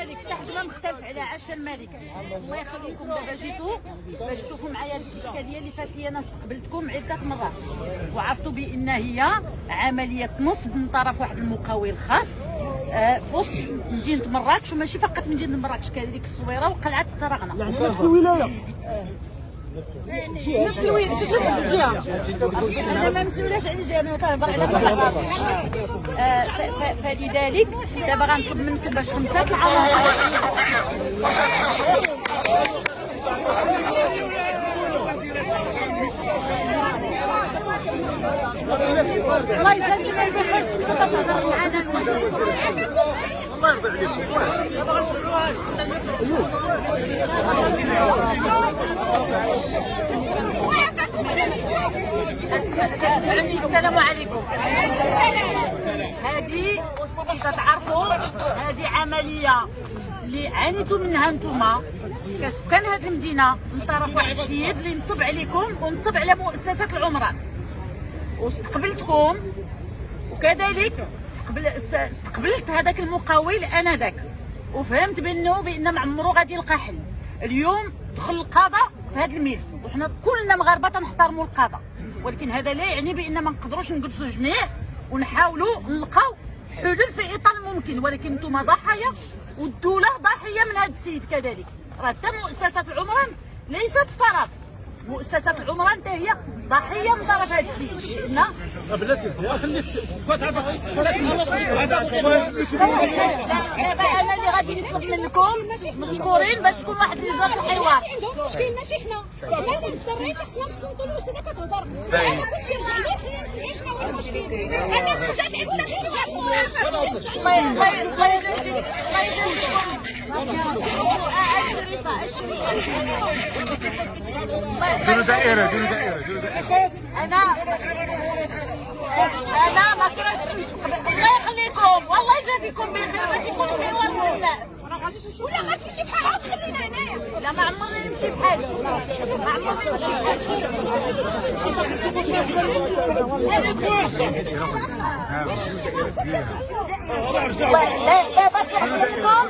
الملك حتى حد ما مختلف على عشا الملك. الله يخليكم دابا جيتوا باش تشوفوا معايا هذه الاشكاليه اللي فات لي. انا استقبلتكم عده مرات وعرفتوا بان هي عمليه نصب من طرف واحد المقاول خاص في وسط مدينه مراكش، وماشي فقط مدينه مراكش، كذلك الصويره وقلعه السرغنه. يعني نفس الولايه. نفس الولايه نفس الجهه. انا ما مسؤولاش على الجهه، انا كنهضر على مراكش. فلذلك دابا غنطلب منكم باش 5 العناصر. الله يسلمك ما يبغيش تهضر معنا. الله يرضي عليكم. دابا غنسولوهاش. السلام عليكم. هذه كتعرفوا هذه عمليه اللي عانيتوا منها نتوما كسكان هذه المدينه من طرف واحد السيد اللي نصب عليكم ونصب على مؤسسات العمران، واستقبلتكم وكذلك استقبلت هذاك المقاول انذاك، وفهمت بان ما عمرو غادي يلقى حل. اليوم دخل القضاء في هذا الملف، وحنا كلنا مغاربه تنحترموا القضاء، ولكن هذا لا يعني بان ما نقدروش نجلسوا جميع ونحاولوا نلقاو حلول في اطار الممكن. ولكن انتم ضحايا والدوله ضحيه من هذا السيد كذلك. راه حتى مؤسسات العمران ليست طرف، مؤسسات العمران حتى هي ضحيه من طرف هذا السيد. لان بلاتي خلي السكوت هذا انا اللي غادي نطلب منكم مشكورين باش تكون واحد لجنه الحوار. المشكل ماشي حنا مضطرين خصنا نتصنتوا الاستاذه كتهضر. انا كلشي رجع لي خلينا نسمع شنو هو المشكل. انا رجعت عندنا ديروا دائرة. انا ما كرهتش. الله يخليكم والله يجازيكم بخير باش يكون حوار مرتاح. ولا غتمشي بحال تخلينا هنايا. لا ما عمرني نمشي بحالي، ما عمرني نمشي بحالي. لا بطلب منكم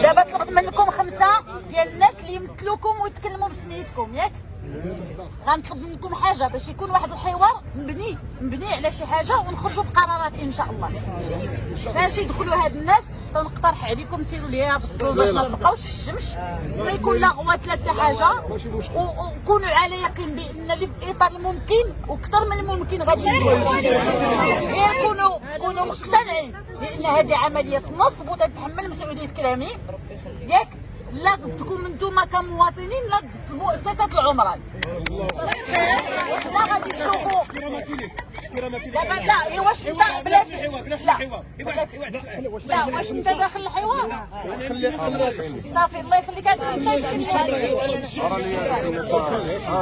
دابا طلبت منكم 5 ديال الناس اللي يمثلوكم ويتكلموا بسميتكم، ياك؟ غنطلب منكم حاجه باش يكون واحد الحوار مبني على شي حاجه ونخرجوا بقرارات ان شاء الله. باش يدخلوا هاد الناس تنقترح عليكم سيروا ليها بالطول باش ما نبقاوش في الشمس، ما يكون لا غوات لا حتى حاجه، وكونوا على يقين بان اللي في اطار الممكن واكثر من الممكن غادي كونوا مقتنعين بان هذه عمليه نصب وتتحمل مسؤوليه كلامي، ياك؟ لا ضدكم انتم كمواطنين، لا ضد مؤسسات العمران. لا غادي تشوفوا دابا. لا واش انت بلاتي؟ لا واش انت داخل الحوار؟ صافي الله يخليك. هذا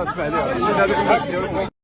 اسمع لي